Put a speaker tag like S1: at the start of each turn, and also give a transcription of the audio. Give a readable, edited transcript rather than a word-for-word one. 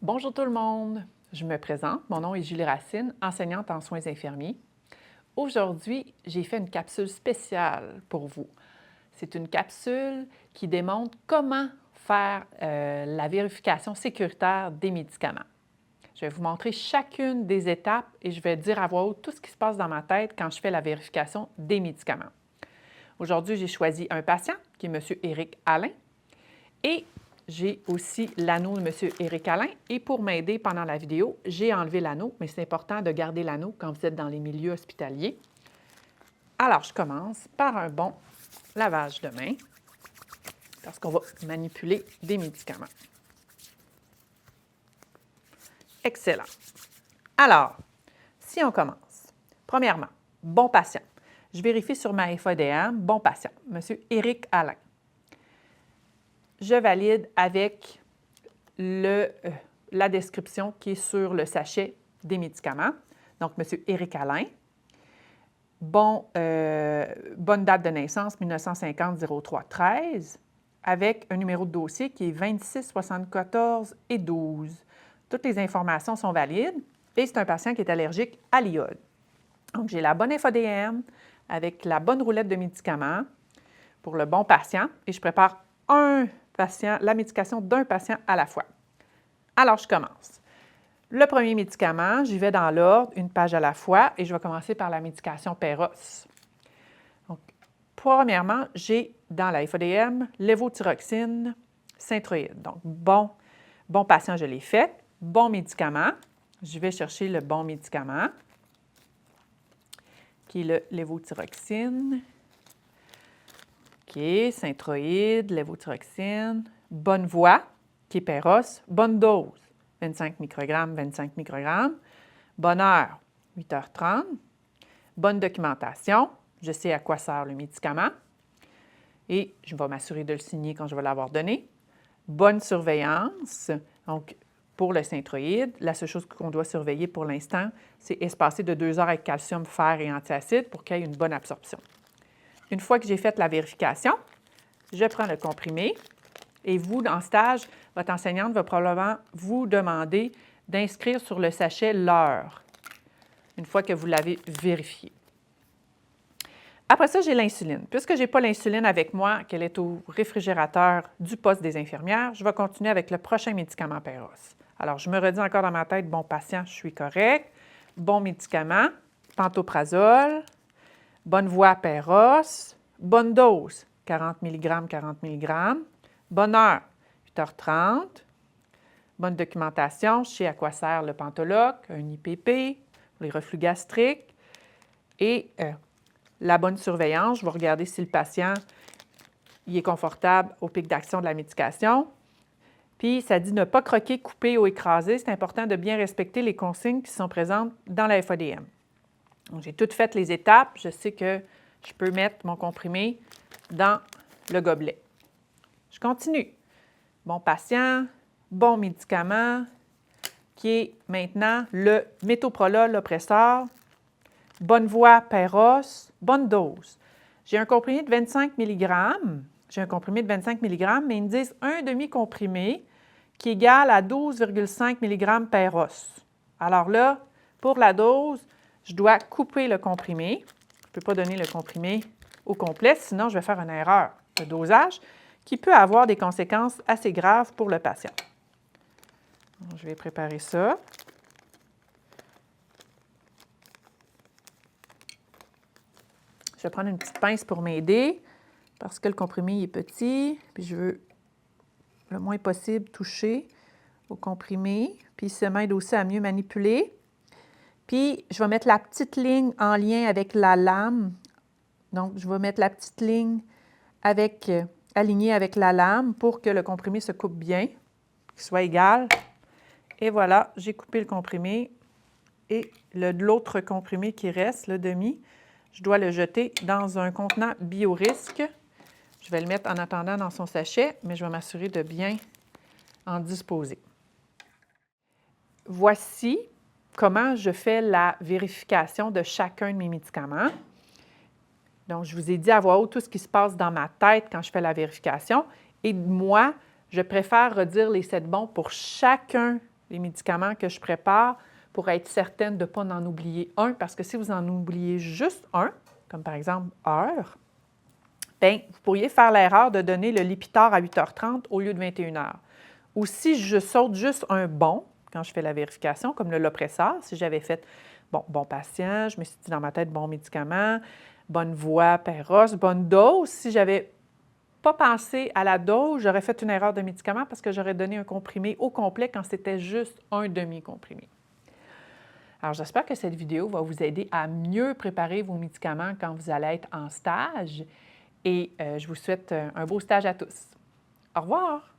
S1: Bonjour tout le monde, je me présente, mon nom est Julie Racine, enseignante en soins infirmiers. Aujourd'hui, j'ai fait une capsule spéciale pour vous. C'est une capsule qui démontre comment faire la vérification sécuritaire des médicaments. Je vais vous montrer chacune des étapes et je vais dire à voix haute tout ce qui se passe dans ma tête quand je fais la vérification des médicaments. Aujourd'hui, j'ai choisi un patient qui est M. Éric Alain et j'ai aussi l'anneau de M. Éric Alain et pour m'aider pendant la vidéo, j'ai enlevé l'anneau, mais c'est important de garder l'anneau quand vous êtes dans les milieux hospitaliers. Alors, je commence par un bon lavage de main parce qu'on va manipuler des médicaments. Excellent. Alors, si on commence, premièrement, bon patient. Je vérifie sur ma FADM, bon patient, M. Éric Alain. Je valide avec la description qui est sur le sachet des médicaments. Donc, M. Éric Alain. Bonne date de naissance, 1950-03-13, avec un numéro de dossier qui est 26 74 et 12. Toutes les informations sont valides et c'est un patient qui est allergique à l'iode. Donc, j'ai la bonne FADM avec la bonne roulette de médicaments pour le bon patient et je prépare la médication d'un patient à la fois. Alors, je commence. Le premier médicament, j'y vais dans l'ordre, une page à la fois, et je vais commencer par la médication Peros. Donc, premièrement, j'ai dans la FADM lévothyroxine, synthroïde. Donc, bon patient, je l'ai fait. Bon médicament. Je vais chercher le bon médicament, qui est le lévothyroxine. OK, synthroïde, lévothyroxine. Bonne voie, qui est Peros. Bonne dose, 25 microgrammes, 25 microgrammes. Bonne heure, 8h30. Bonne documentation, je sais à quoi sert le médicament. Et je vais m'assurer de le signer quand je vais l'avoir donné. Bonne surveillance, donc pour le synthroïde, la seule chose qu'on doit surveiller pour l'instant, c'est espacer de 2 heures avec calcium, fer et antiacide pour qu'il y ait une bonne absorption. Une fois que j'ai fait la vérification, je prends le comprimé et vous, en stage, votre enseignante va probablement vous demander d'inscrire sur le sachet l'heure, une fois que vous l'avez vérifié. Après ça, j'ai l'insuline. Puisque je n'ai pas l'insuline avec moi, qu'elle est au réfrigérateur du poste des infirmières, je vais continuer avec le prochain médicament Peros. Alors, je me redis encore dans ma tête, bon patient, je suis correct. Bon médicament, pantoprazole. Bonne voie Peros. Bonne dose, 40 mg, 40 mg. Bonne heure, 8h30. Bonne documentation, je sais à quoi sert le Pentoloc, un IPP, les reflux gastriques. Et la bonne surveillance, je vais regarder si le patient il est confortable au pic d'action de la médication. Puis, ça dit ne pas croquer, couper ou écraser. C'est important de bien respecter les consignes qui sont présentes dans la FADM. Donc, j'ai toutes fait les étapes. Je sais que je peux mettre mon comprimé dans le gobelet. Je continue. Bon patient, bon médicament, qui est maintenant le métoprolol Lopressor. Bonne voie Peros, bonne dose. J'ai un comprimé de 25 mg. Mais ils me disent un demi-comprimé qui est égal à 12,5 mg Peros. Alors là, pour la dose, je dois couper le comprimé. Je ne peux pas donner le comprimé au complet, sinon je vais faire une erreur de dosage qui peut avoir des conséquences assez graves pour le patient. Donc, je vais préparer ça. Je vais prendre une petite pince pour m'aider parce que le comprimé est petit, puis je veux le moins possible toucher au comprimé, puis ça m'aide aussi à mieux manipuler. Puis, je vais mettre la petite ligne en lien avec la lame. Donc, je vais mettre la petite ligne alignée avec la lame pour que le comprimé se coupe bien, qu'il soit égal. Et voilà, j'ai coupé le comprimé. Et l'autre comprimé qui reste, le demi, je dois le jeter dans un contenant biorisque. Je vais le mettre en attendant dans son sachet, mais je vais m'assurer de bien en disposer. Voici comment je fais la vérification de chacun de mes médicaments. Donc, je vous ai dit à voix haute tout ce qui se passe dans ma tête quand je fais la vérification. Et moi, je préfère redire les 7 bons pour chacun les médicaments que je prépare pour être certaine de ne pas en oublier un, parce que si vous en oubliez juste un, comme par exemple heure, bien, vous pourriez faire l'erreur de donner le Lipitor à 8h30 au lieu de 21h. Ou si je saute juste un bon, quand je fais la vérification, comme le Lopressor, si j'avais fait bon patient, je me suis dit dans ma tête bon médicament, bonne voie, Péros, bonne dose, si j'avais pas pensé à la dose, j'aurais fait une erreur de médicament parce que j'aurais donné un comprimé au complet quand c'était juste un demi-comprimé. Alors, j'espère que cette vidéo va vous aider à mieux préparer vos médicaments quand vous allez être en stage et je vous souhaite un beau stage à tous. Au revoir!